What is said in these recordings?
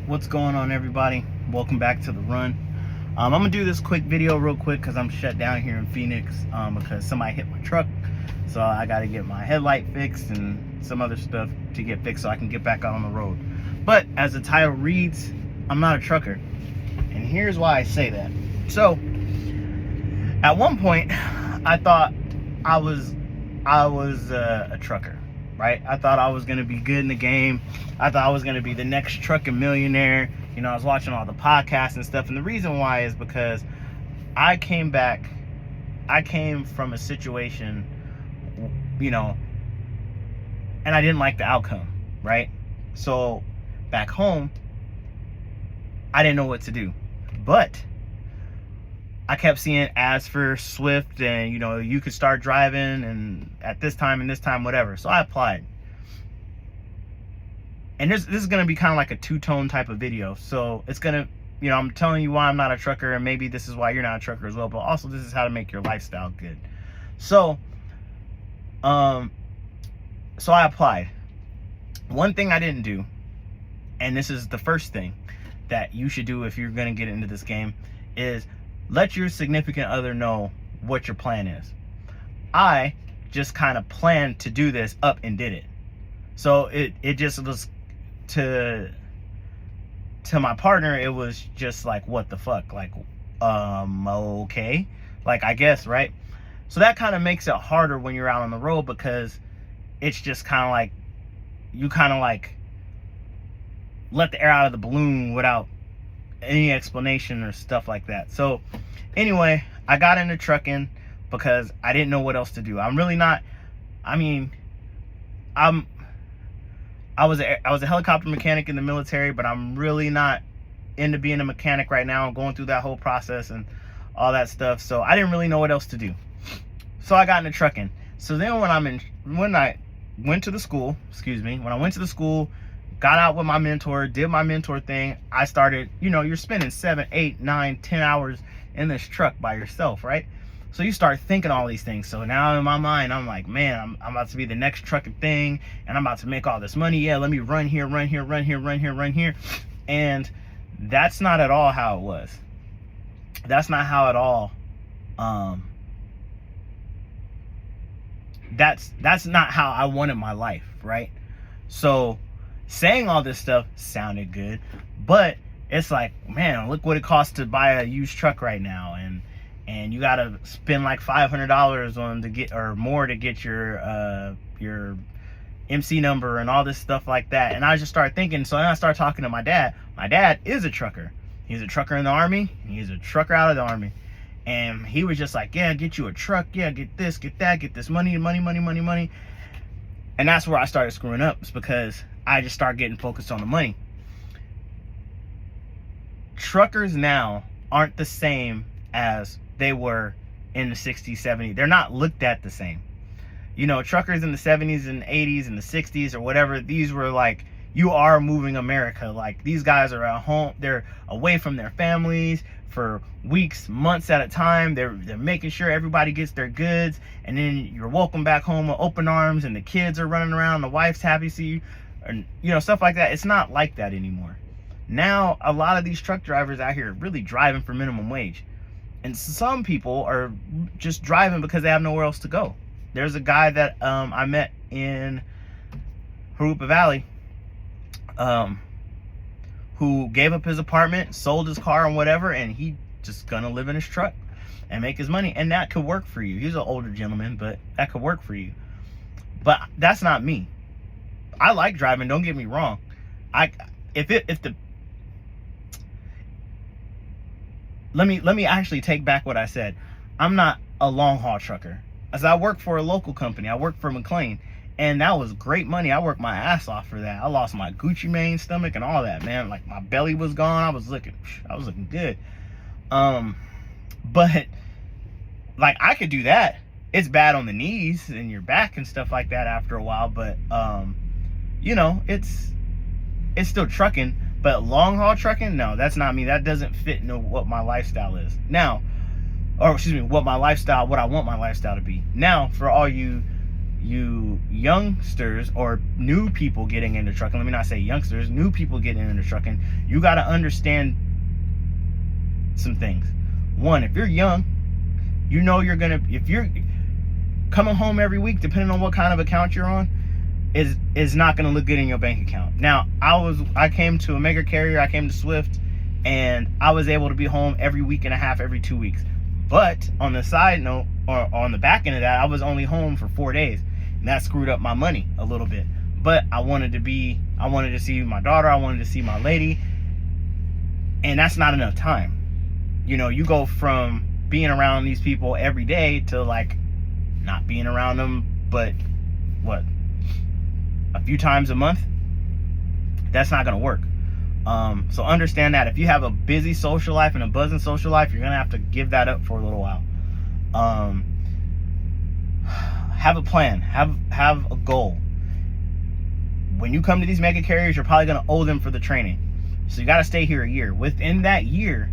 What's going on, everybody? Welcome back to The Run. I'm gonna do this quick video real quick because I'm shut down here in Phoenix because somebody hit my truck, so I got to get my headlight fixed and some other stuff to get fixed so I can get back out on the road. But as the title reads, I'm not a trucker, and here's why I say that. So at one point I thought I was a trucker, right? I thought I was gonna be good in the game. I thought I was gonna be the next trucking millionaire. You know, I was watching all the podcasts and stuff, and the reason why is because I came from a situation, you know, and I didn't like the outcome, right? So back home, I didn't know what to do, but I kept seeing ads for Swift, and you know, you could start driving and at this time and this time, whatever. So I applied. And this is going to be kind of like a two-tone type of video. So it's going to, you know, I'm telling you why I'm not a trucker, and maybe this is why you're not a trucker as well, but also this is how to make your lifestyle good. So I applied. One thing I didn't do, and this is the first thing that you should do if you're going to get into this game, is let your significant other know what your plan is. I just kind of planned to do this up and did it. So it just was, to my partner, it was just like, what the fuck? Like, okay. Like, I guess, right? So that kind of makes it harder when you're out on the road, because it's just kind of like, you kind of like let the air out of the balloon without any explanation or stuff like that. So anyway, I got into trucking because I didn't know what else to do. I'm really not, I mean, I was a helicopter mechanic in the military, but I'm really not into being a mechanic right now. I'm going through that whole process and all that stuff. So I didn't really know what else to do. So I got into trucking. So then when I went to the school, got out with my mentor, did my mentor thing, I started, you know, you're spending 7, 8, 9, 10 hours in this truck by yourself, right? So you start thinking all these things. So now in my mind, I'm like, man, I'm about to be the next trucking thing, and I'm about to make all this money. Yeah, let me run here. And that's not at all how it was. That's not how at all. That's not how I wanted my life, right? So saying all this stuff sounded good, but it's like, man, look what it costs to buy a used truck right now, and you gotta spend like $500 on to get, or more, to get your MC number and all this stuff like that. And I just started thinking. So then I started talking to my dad. My dad is a trucker. He's a trucker in the Army. He's a trucker out of the Army. And he was just like, yeah, get you a truck. Yeah, get this, get that, get this money. And that's where I started screwing up. It's because I just started getting focused on the money. Truckers now aren't the same as they were in the 60s, 70s. They're not looked at the same. You know, truckers in the 70s and 80s and the 60s or whatever, these were like, you are moving America. Like, these guys are at home, they're away from their families for weeks, months at a time. They're making sure everybody gets their goods, and then you're welcome back home with open arms, and the kids are running around, the wife's happy to see you, and you know, stuff like that. It's not like that anymore. Now a lot of these truck drivers out here are really driving for minimum wage. And some people are just driving because they have nowhere else to go. There's a guy that I met in Jurupa Valley who gave up his apartment, sold his car and whatever, and he just gonna live in his truck and make his money. And that could work for you. He's an older gentleman, but that could work for you. But that's not me. I like driving, don't get me wrong. Let me actually take back what I said. I'm not a long haul trucker. As I work for a local company, I work for McLean, and that was great money. I worked my ass off for that. I lost my Gucci Mane stomach and all that, man. Like, my belly was gone. I was looking good. But like, I could do that. It's bad on the knees and your back and stuff like that after a while, but you know, it's still trucking. But long haul trucking, no, that's not me. That doesn't fit into what my lifestyle is now, or excuse me, what I want my lifestyle to be. Now, for all you you youngsters or new people getting into trucking, let me not say youngsters, new people getting into trucking, you got to understand some things. One, if you're young, you know you're gonna, if you're coming home every week, depending on what kind of account you're on, is not gonna look good in your bank account. Now, I came to a mega carrier, I came to Swift, and I was able to be home every week and a half, every 2 weeks. But on the side note, or on the back end of that, I was only home for 4 days, and that screwed up my money a little bit. But I wanted to see my daughter, I wanted to see my lady, and that's not enough time. You know, you go from being around these people every day to like not being around them, but what, a few times a month? That's not gonna work. So understand that if you have a busy social life and a buzzing social life, you're gonna have to give that up for a little while. Have a plan, have a goal. When you come to these mega carriers, you're probably gonna owe them for the training. So you gotta stay here a year. Within that year,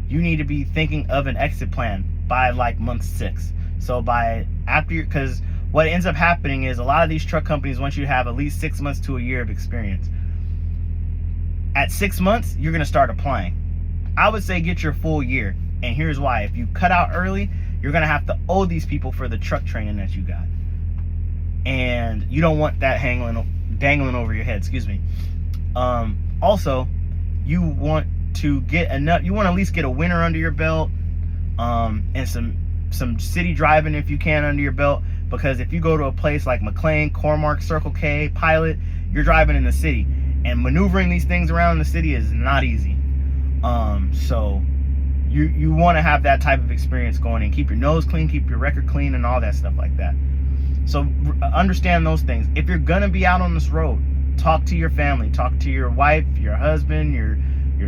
you need to be thinking of an exit plan by like month 6. So because what ends up happening is a lot of these truck companies want you to have at least 6 months to a year of experience. At 6 months, you're gonna start applying. I would say get your full year. And here's why. If you cut out early, you're gonna have to owe these people for the truck training that you got. And you don't want that dangling over your head, excuse me. Also, you want to get enough, you want to at least get a winter under your belt, and some city driving if you can under your belt, because if you go to a place like McLean, Core-Mark, Circle K, Pilot, you're driving in the city, and maneuvering these things around the city is not easy. So you want to have that type of experience going in. Keep your nose clean, keep your record clean, and all that stuff like that. So understand those things. If you're gonna be out on this road, talk to your family, talk to your wife, your husband, your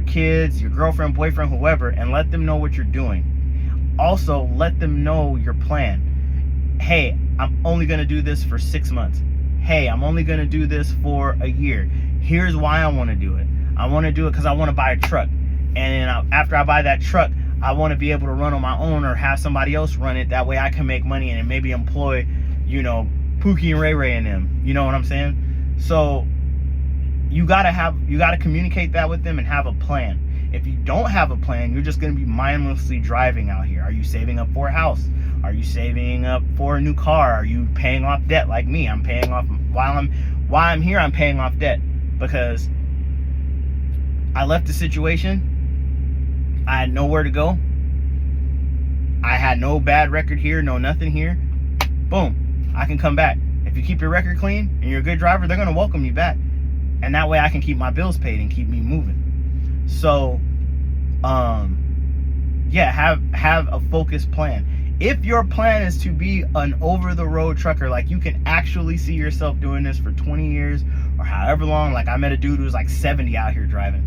kids, your girlfriend, boyfriend, whoever, and let them know what you're doing. Also, let them know your plan. Hey, I'm only gonna do this for 6 months. Hey, I'm only gonna do this for a year. Here's why I wanna do it. I wanna do it because I wanna buy a truck. And after I buy that truck, I wanna be able to run on my own or have somebody else run it. That way I can make money and maybe employ, you know, Pookie and Ray Ray and them. You know what I'm saying? So you gotta communicate that with them and have a plan. If you don't have a plan, you're just gonna be mindlessly driving out here. Are you saving up for a house? Are you saving up for a new car? Are you paying off debt like me? I'm paying off while I'm here. I'm paying off debt because I left the situation. I had nowhere to go. I had no bad record here, no nothing here. Boom, I can come back. If you keep your record clean and you're a good driver, they're gonna welcome you back. And that way I can keep my bills paid and keep me moving. So, yeah, have a focused plan. If your plan is to be an over-the-road trucker, like you can actually see yourself doing this for 20 years or however long, like I met a dude who was like 70 out here driving.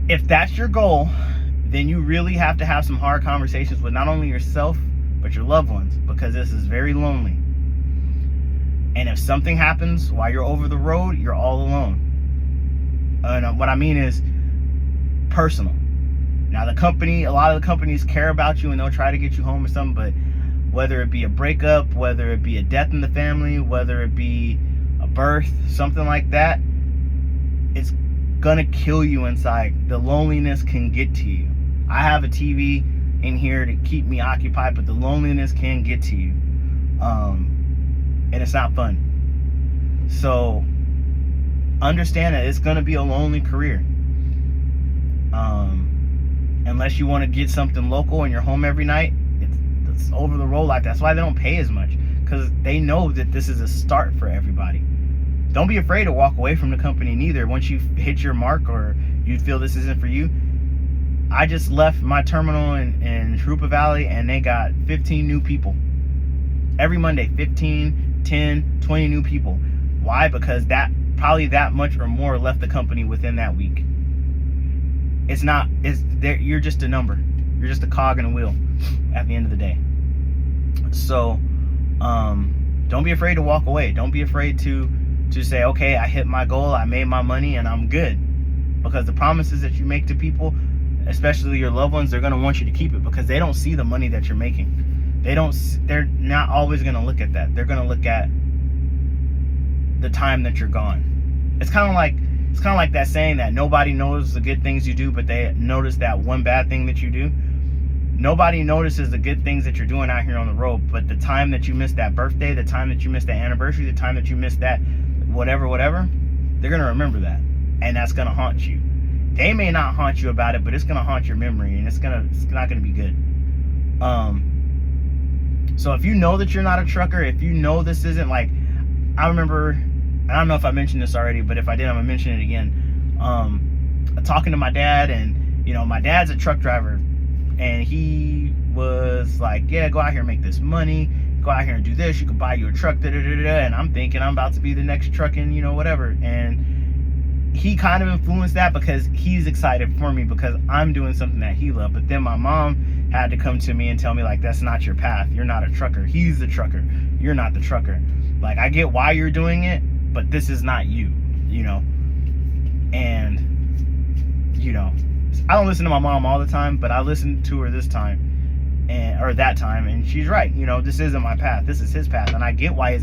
If that's your goal, then you really have to have some hard conversations with not only yourself, but your loved ones, because this is very lonely. And if something happens while you're over the road, you're all alone. And what I mean is personal. Now a lot of the companies care about you and they'll try to get you home or something, but whether it be a breakup, whether it be a death in the family, whether it be a birth, something like that, it's gonna kill you inside. The loneliness can get to you. I have a TV in here to keep me occupied, but the loneliness can get to you. And it's not fun. So understand that it's gonna be a lonely career. Unless you want to get something local and you're home every night, it's over the road life. That's why they don't pay as much, because they know that this is a start for everybody. Don't be afraid to walk away from the company neither. Once you hit your mark or you feel this isn't for you. I just left my terminal in Jurupa Valley and they got 15 new people. Every Monday, 15, 10, 20 new people. Why? Because probably that much or more left the company within that week. You're just a number. You're just a cog in a wheel at the end of the day. So don't be afraid to walk away. Don't be afraid to say, okay, I hit my goal, I made my money, and I'm good. Because the promises that you make to people, especially your loved ones, they're going to want you to keep it because they don't see the money that you're making. they're not always going to look at that. They're going to look at the time that you're gone. It's kind of like that saying that nobody knows the good things you do, but they notice that one bad thing that you do. Nobody notices the good things that you're doing out here on the road, but the time that you missed that birthday, the time that you missed that anniversary, the time that you missed that whatever, they're going to remember that, and that's going to haunt you. They may not haunt you about it, but it's going to haunt your memory, and it's not going to be good. So if you know that you're not a trucker, if you know this isn't like, I remember, I don't know if I mentioned this already, but if I did, I'm gonna mention it again. Talking to my dad, and my dad's a truck driver, and he was like, yeah, go out here and make this money, go out here and do this, you can buy you a truck, and I'm thinking I'm about to be the next trucking, whatever. And he kind of influenced that because he's excited for me because I'm doing something that he loved. But then my mom had to come to me and tell me, like, that's not your path. You're not a trucker. He's the trucker. You're not the trucker. Like, I get why you're doing it, but this is not you, And, I don't listen to my mom all the time, but I listened to her this time, or that time, and she's right. This isn't my path. This is his path. And I get why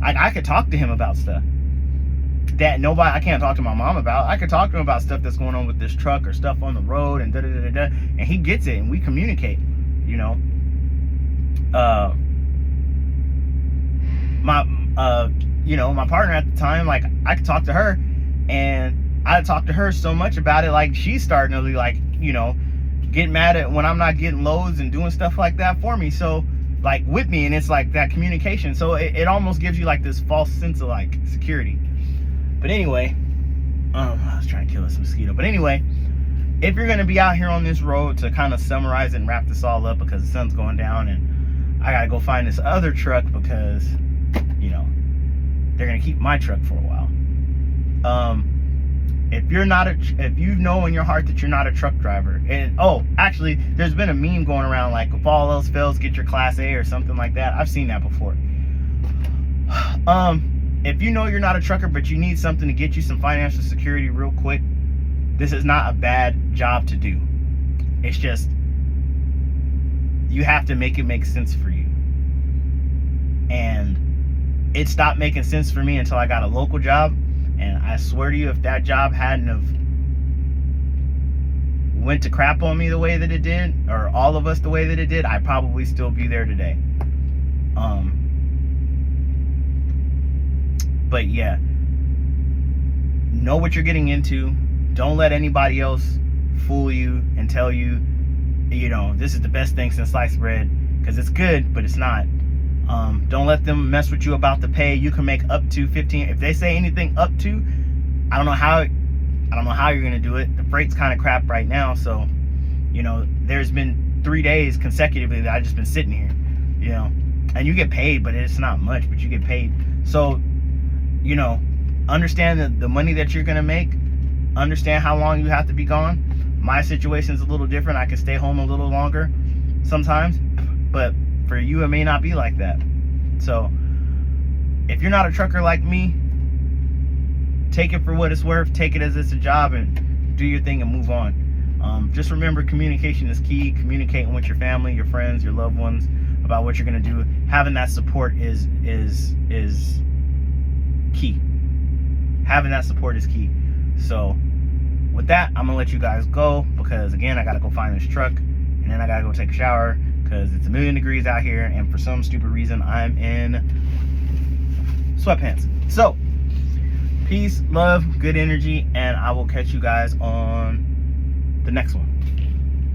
I could talk to him about stuff that I can't talk to my mom about. I could talk to him about stuff that's going on with this truck or stuff on the road and and he gets it, and we communicate. My partner at the time, like, I could talk to her, and I talked to her so much about it, like, she's starting to, like, get mad at when I'm not getting loads and doing stuff like that for me, so, like, with me, and it's like that communication. So it almost gives you like this false sense of like security. But anyway, I was trying to kill this mosquito. But anyway, if you're going to be out here on this road, to kind of summarize and wrap this all up, because the sun's going down and I got to go find this other truck because, they're going to keep my truck for a while. If you know in your heart that you're not a truck driver, and actually, there's been a meme going around like, if all else fails, get your Class A or something like that. I've seen that before. If you know you're not a trucker, but you need something to get you some financial security real quick, this is not a bad job to do. It's just, you have to make it make sense for you. And it stopped making sense for me until I got a local job. And I swear to you, if that job hadn't have went to crap on me the way that it did, or all of us the way that it did, I'd probably still be there today. But yeah, know what you're getting into. Don't let anybody else fool you and tell you, this is the best thing since sliced bread, because it's good, but it's not. Don't let them mess with you about the pay. You can make up to 15. If they say anything up to, I don't know how you're gonna do it. The freight's kind of crap right now, so there's been 3 days consecutively that I've just been sitting here, and you get paid, but it's not much, but you get paid. So understand that the money that you're gonna make, understand how long you have to be gone. My situation's a little different. I can stay home a little longer sometimes, but for you, it may not be like that. So if you're not a trucker like me, take it for what it's worth. Take it as it's a job and do your thing and move on. Just remember, communication is key. Communicating with your family, your friends, your loved ones about what you're going to do. Having that support is key. Having that support is key. So with that, I'm gonna let you guys go, because again, I gotta go find this truck, and then I gotta go take a shower, because it's 1,000,000 degrees out here, and for some stupid reason I'm in sweatpants. So peace, love, good energy, and I will catch you guys on the next one.